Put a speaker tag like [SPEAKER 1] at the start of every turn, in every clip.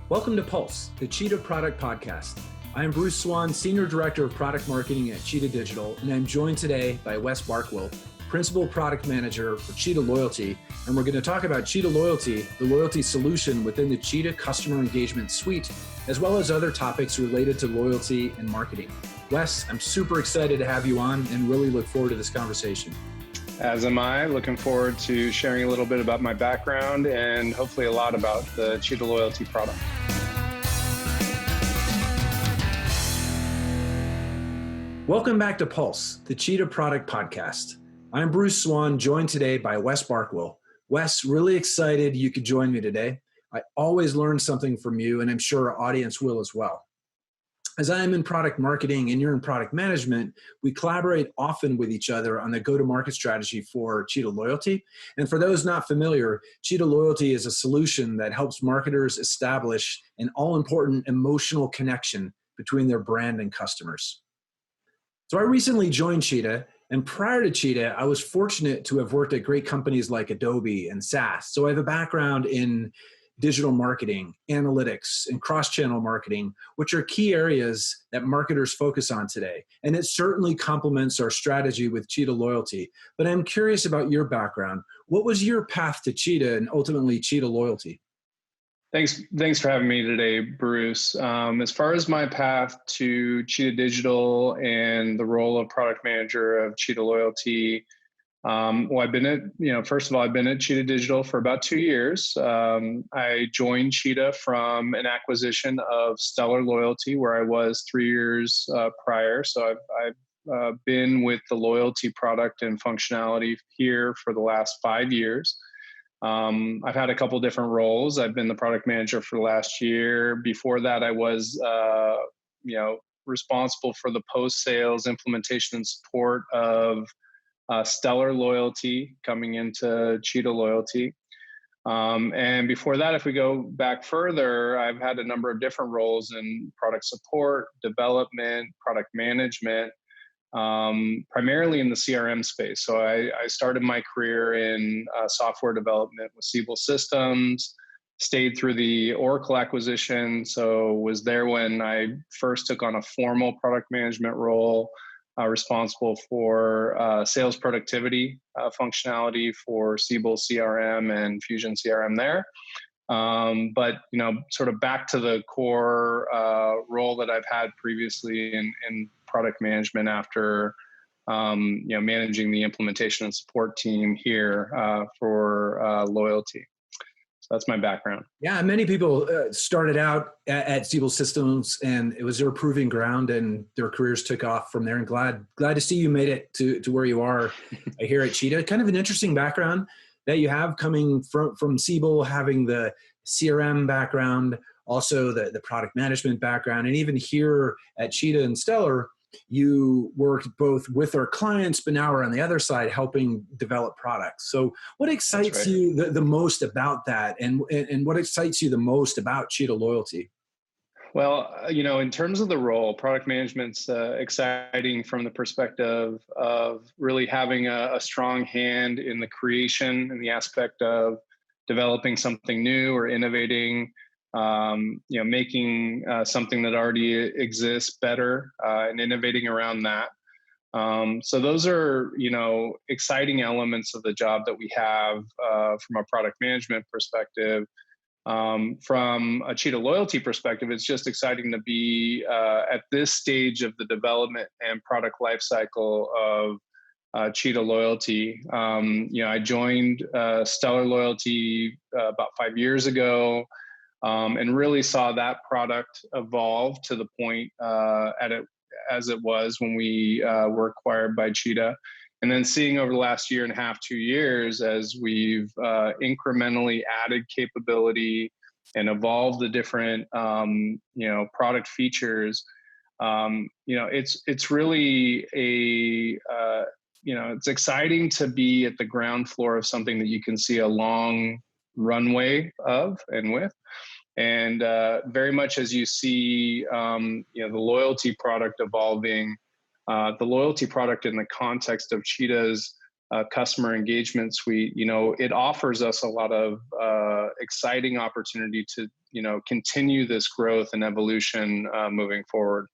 [SPEAKER 1] Welcome to Pulse, the CHEETAH Product Podcast. I am Bruce Swann, Senior Director of Product Marketing at CHEETAH Digital, and I'm joined today by Wes Barkwill, Principal Product Manager for CHEETAH Loyalty, and we're going to talk about CHEETAH Loyalty, the loyalty solution within the CHEETAH Customer Engagement Suite, as well as other topics related to loyalty and marketing. Wes, I'm super excited to have you on and really look forward to this conversation.
[SPEAKER 2] As am I. Looking forward to sharing a little bit about my background and hopefully a lot about the CHEETAH Loyalty product.
[SPEAKER 1] Welcome back to Pulse, the CHEETAH Product Podcast. I'm Bruce Swann, joined today by Wes Barkwill. Wes, really excited you could join me today. I always learn something from you, and I'm sure our audience will as well. As I am in product marketing and you're in product management, we collaborate often with each other on the go-to-market strategy for CHEETAH Loyalty. And for those not familiar, CHEETAH Loyalty is a solution that helps marketers establish an all-important emotional connection between their brand and customers. So I recently joined CHEETAH, and prior to CHEETAH, I was fortunate to have worked at great companies like Adobe and SAS. So I have a background in digital marketing, analytics, and cross-channel marketing, which are key areas that marketers focus on today. And it certainly complements our strategy with CHEETAH Loyalty. But I'm curious about your background. What was your path to CHEETAH and ultimately CHEETAH Loyalty?
[SPEAKER 2] Thanks for having me today, Bruce. As far as my path to CHEETAH Digital and the role of product manager of CHEETAH Loyalty, I've been at, first of all, I've been at CHEETAH Digital for about 2 years. I joined CHEETAH from an acquisition of Stellar Loyalty, where I was 3 years prior. So I've been with the loyalty product and functionality here for the last 5 years. I've had a couple different roles. I've been the product manager for the last year. Before that, I was, responsible for the post-sales implementation and support of Stellar Loyalty coming into CHEETAH Loyalty. And before that, if we go back further, I've had a number of different roles in product support, development, product management, primarily in the CRM space. So I started my career in software development with Siebel Systems, stayed through the Oracle acquisition. So was there when I first took on a formal product management role, responsible for sales productivity functionality for Siebel CRM and Fusion CRM there. But sort of back to the core role that I've had previously in product management after managing the implementation and support team here for loyalty. So that's my background.
[SPEAKER 1] Yeah, many people started out at Siebel Systems, and it was their proving ground, and their careers took off from there. And glad to see you made it to where you are here at CHEETAH. Kind of an interesting background that you have coming from Siebel, having the CRM background, also the product management background, and even here at CHEETAH and Stellar, you worked both with our clients, but now we're on the other side helping develop products. So what excites you the most about that, and what excites you the most about CHEETAH Loyalty?
[SPEAKER 2] Well, in terms of the role, product management's exciting from the perspective of really having a strong hand in the creation and the aspect of developing something new or innovating, making something that already exists better and innovating around that. So those are, exciting elements of the job that we have from a product management perspective. From a CHEETAH Loyalty perspective, it's just exciting to be at this stage of the development and product lifecycle of CHEETAH Loyalty. I joined Stellar Loyalty about 5 years ago, and really saw that product evolve to the point as it was when we were acquired by CHEETAH. And then seeing over the last year and a half, 2 years, as we've incrementally added capability and evolved the different, product features, it's really it's exciting to be at the ground floor of something that you can see a long runway of and with. And very much as you see, the loyalty product evolving, the loyalty product in the context of CHEETAH's customer engagement suite, it offers us a lot of exciting opportunity to, continue this growth and evolution moving forward.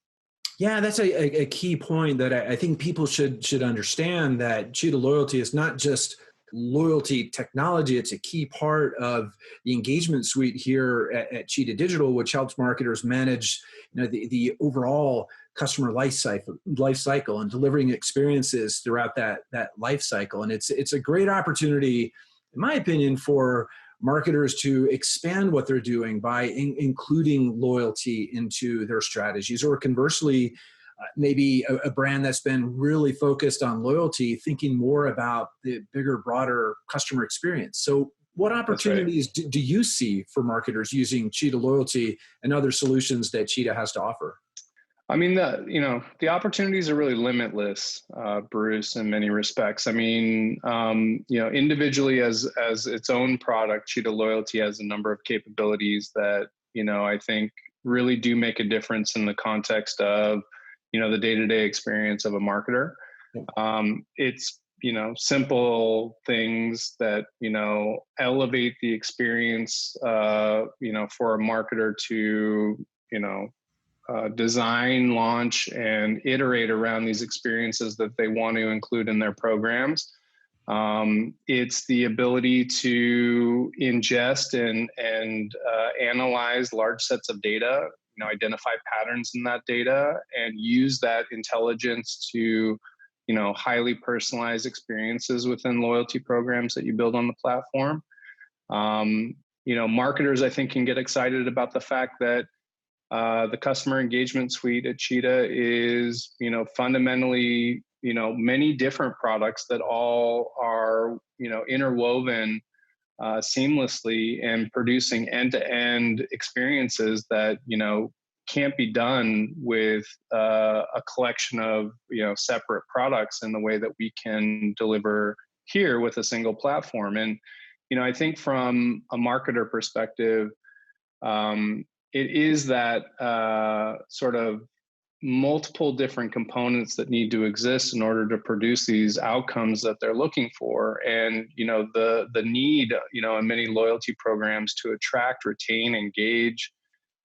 [SPEAKER 1] Yeah, that's a key point that I think people should understand, that Cheetah Loyalty is not just loyalty technology. It's a key part of the engagement suite here at CHEETAH Digital, which helps marketers manage the overall customer life cycle and delivering experiences throughout that life cycle. And it's a great opportunity, in my opinion, for marketers to expand what they're doing by including loyalty into their strategies, or conversely, maybe a brand that's been really focused on loyalty, thinking more about the bigger, broader customer experience. So what opportunities do you see for marketers using Cheetah Loyalty and other solutions that Cheetah has to offer?
[SPEAKER 2] I mean, the opportunities are really limitless, Bruce, in many respects. I mean, individually as its own product, Cheetah Loyalty has a number of capabilities that, I think really do make a difference in the context of, the day-to-day experience of a marketer. It's, simple things that, elevate the experience, for a marketer to, design, launch, and iterate around these experiences that they want to include in their programs. It's the ability to ingest and analyze large sets of data, identify patterns in that data, and use that intelligence to, highly personalized experiences within loyalty programs that you build on the platform. Marketers, I think, can get excited about the fact that the customer engagement suite at Cheetah is, fundamentally, many different products that all are, interwoven seamlessly and producing end-to-end experiences that, can't be done with a collection of, separate products in the way that we can deliver here with a single platform. And, I think from a marketer perspective, it is that sort of multiple different components that need to exist in order to produce these outcomes that they're looking for. And, the need, in many loyalty programs to attract, retain, engage,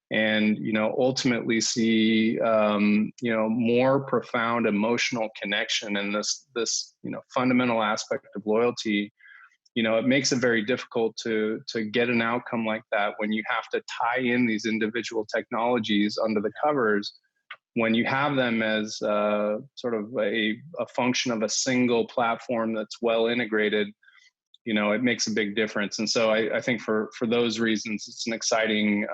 [SPEAKER 2] and, ultimately see, more profound emotional connection in this, fundamental aspect of loyalty. It makes it very difficult to get an outcome like that when you have to tie in these individual technologies under the covers. When you have them as sort of a function of a single platform that's well integrated, it makes a big difference. And so I think for those reasons, it's an exciting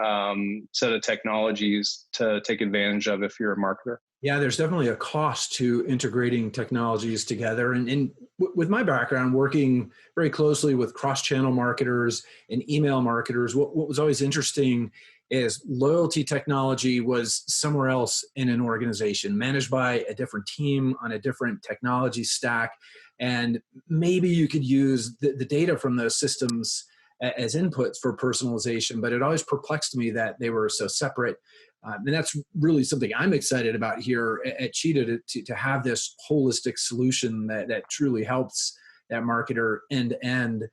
[SPEAKER 2] set of technologies to take advantage of if you're a marketer.
[SPEAKER 1] Yeah, there's definitely a cost to integrating technologies together. And with my background, working very closely with cross-channel marketers and email marketers, what was always interesting is loyalty technology was somewhere else in an organization, managed by a different team on a different technology stack. And maybe you could use the data from those systems as inputs for personalization, but it always perplexed me that they were so separate. And that's really something I'm excited about here at Cheetah, to have this holistic solution that truly helps that marketer end-to-end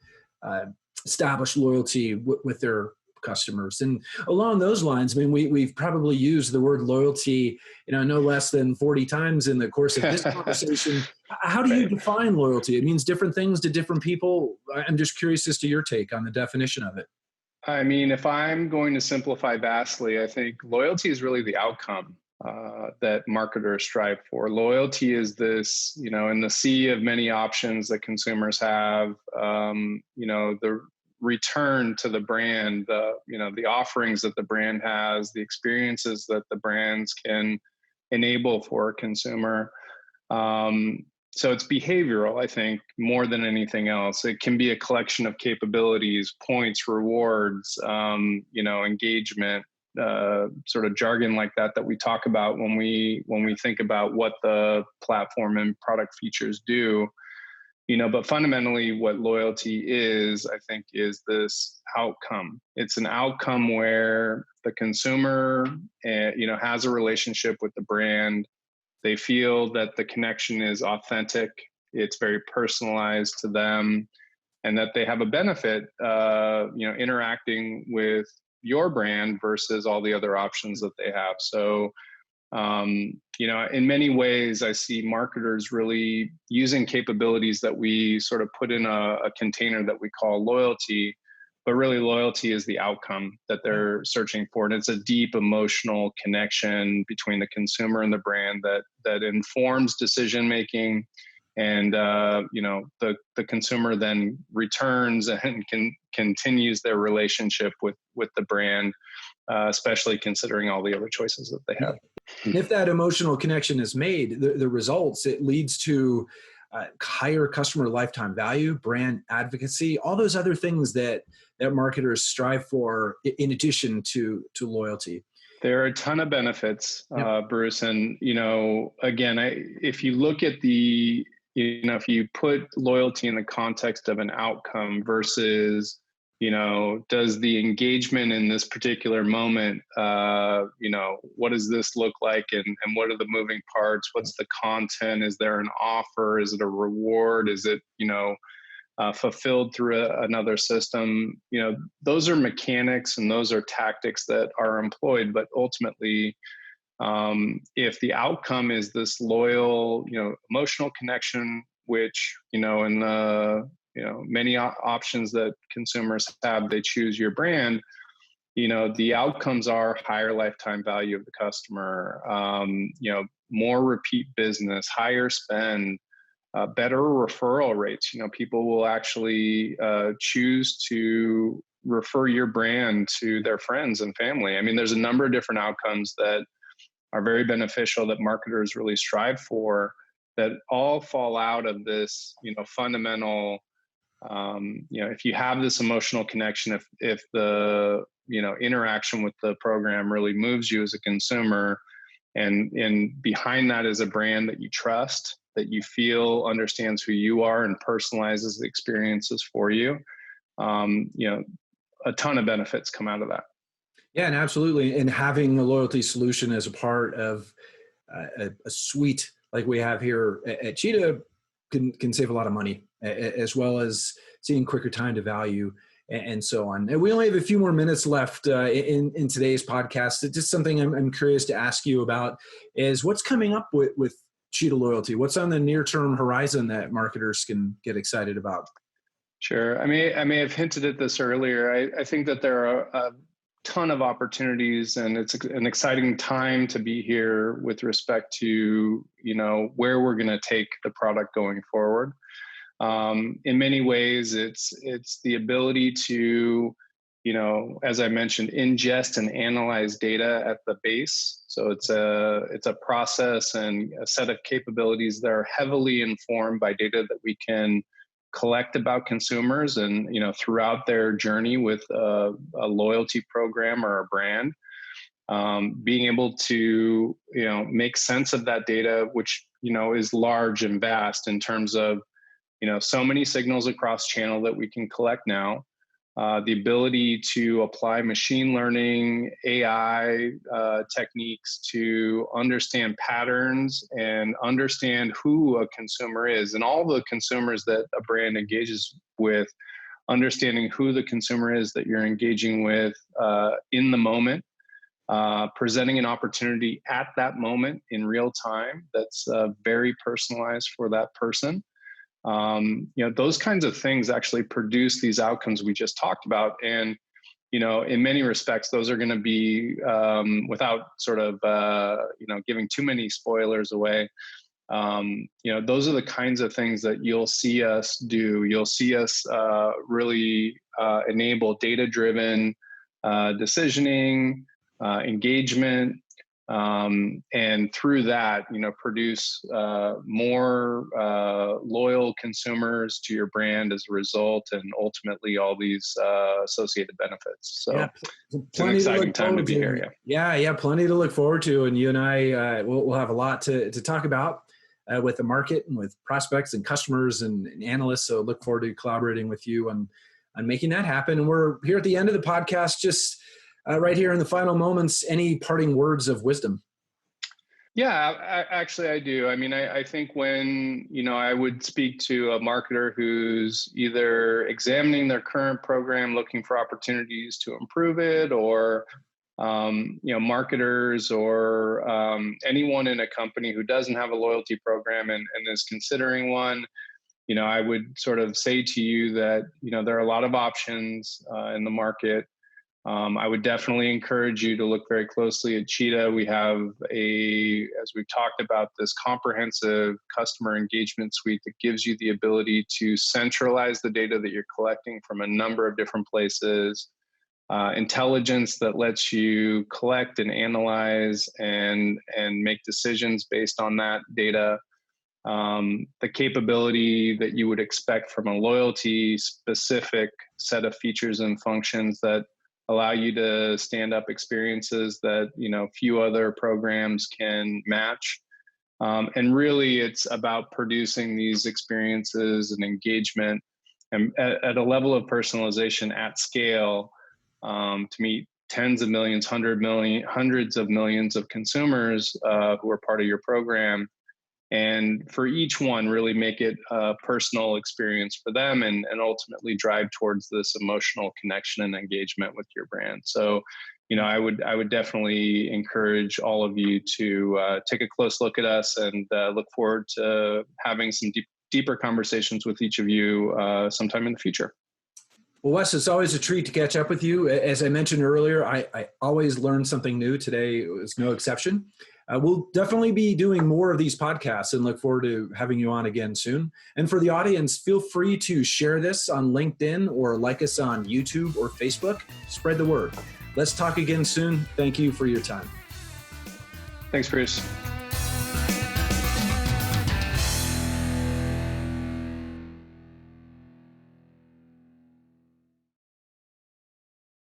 [SPEAKER 1] establish loyalty with their customers. And along those lines, I mean, we've probably used the word loyalty, no less than 40 times in the course of this conversation. How do you define loyalty? It means different things to different people. I'm just curious as to your take on the definition of it.
[SPEAKER 2] I mean, if I'm going to simplify vastly, I think loyalty is really the outcome that marketers strive for. Loyalty is this, in the sea of many options that consumers have, the return to the brand, the offerings that the brand has, the experiences that the brands can enable for a consumer. So it's behavioral, I think, more than anything else. It can be a collection of capabilities, points, rewards, engagement, sort of jargon like that we talk about when we think about what the platform and product features do. But fundamentally what loyalty is, I think, is this outcome. It's an outcome where the consumer, has a relationship with the brand. They feel that the connection is authentic it's very personalized to them, and that they have a benefit, interacting with your brand versus all the other options that they have. So, in many ways, I see marketers really using capabilities that we sort of put in a container that we call loyalty, but really loyalty is the outcome that they're searching for. And it's a deep emotional connection between the consumer and the brand that informs decision making. And the consumer then returns and continues their relationship with the brand, especially considering all the other choices that they have.
[SPEAKER 1] And if that emotional connection is made, the results, it leads to higher customer lifetime value, brand advocacy, all those other things that marketers strive for in addition to loyalty.
[SPEAKER 2] There are a ton of benefits, Bruce. And, again, if you look at if you put loyalty in the context of an outcome versus, does the engagement in this particular moment, what does this look like, and what are the moving parts? What's the content? Is there an offer? Is it a reward? Is it, fulfilled through another system? Those are mechanics and those are tactics that are employed, but ultimately, if the outcome is this loyal, emotional connection, which, in the, many options that consumers have, they choose your brand, the outcomes are higher lifetime value of the customer, more repeat business, higher spend, better referral rates. People will actually choose to refer your brand to their friends and family. I mean, there's a number of different outcomes that are very beneficial that marketers really strive for, that all fall out of this, fundamental, if you have this emotional connection, if the, interaction with the program really moves you as a consumer, and behind that is a brand that you trust, that you feel understands who you are and personalizes the experiences for you, a ton of benefits come out of that.
[SPEAKER 1] Yeah, and absolutely. And having a loyalty solution as a part of a suite like we have here at CHEETAH can save a lot of money, as well as seeing quicker time to value and so on. And we only have a few more minutes left in today's podcast. It's just something I'm curious to ask you about is what's coming up with CHEETAH Loyalty? What's on the near-term horizon that marketers can get excited about?
[SPEAKER 2] Sure. I may have hinted at this earlier. I think that there are a ton of opportunities, and it's an exciting time to be here with respect to, where we're going to take the product going forward. In many ways, it's the ability to, as I mentioned, ingest and analyze data at the base. So it's a process and a set of capabilities that are heavily informed by data that we can collect about consumers and, throughout their journey with a loyalty program or a brand, being able to, make sense of that data, which, is large and vast in terms of, so many signals across channel that we can collect now, the ability to apply machine learning, AI techniques to understand patterns and understand who a consumer is, and all the consumers that a brand engages with, understanding who the consumer is that you're engaging with in the moment, presenting an opportunity at that moment in real time that's very personalized for that person. Those kinds of things actually produce these outcomes we just talked about. And, in many respects, those are going to be, without sort of, giving too many spoilers away, those are the kinds of things that you'll see us do. You'll see us really enable data-driven decisioning, engagement, and through that, produce more loyal consumers to your brand as a result, and ultimately all these associated benefits. So it's an exciting time to be here.
[SPEAKER 1] Yeah, plenty to look forward to. And you and I we'll have a lot to talk about with the market and with prospects and customers and analysts. So look forward to collaborating with you on making that happen. And we're here at the end of the podcast, just right here in the final moments. Any parting words of wisdom?
[SPEAKER 2] Yeah, actually, I do. I mean, I think when, I would speak to a marketer who's either examining their current program, looking for opportunities to improve it, or, marketers or anyone in a company who doesn't have a loyalty program and is considering one, I would sort of say to you that, there are a lot of options in the market. I would definitely encourage you to look very closely at CHEETAH. We have as we've talked about, this comprehensive customer engagement suite that gives you the ability to centralize the data that you're collecting from a number of different places, intelligence that lets you collect and analyze and make decisions based on that data. The capability that you would expect from a loyalty specific set of features and functions that allow you to stand up experiences that few other programs can match. And really, it's about producing these experiences and engagement and at a level of personalization at scale to meet tens of millions, hundreds of millions of consumers who are part of your program. And for each one, really make it a personal experience for them and ultimately drive towards this emotional connection and engagement with your brand. So, I would definitely encourage all of you to take a close look at us and look forward to having some deeper conversations with each of you sometime in the future.
[SPEAKER 1] Well, Wes, it's always a treat to catch up with you. As I mentioned earlier, I always learn something new. Today was no exception. We'll definitely be doing more of these podcasts and look forward to having you on again soon. And for the audience, feel free to share this on LinkedIn or like us on YouTube or Facebook. Spread the word. Let's talk again soon. Thank you for your time.
[SPEAKER 2] Thanks, Bruce.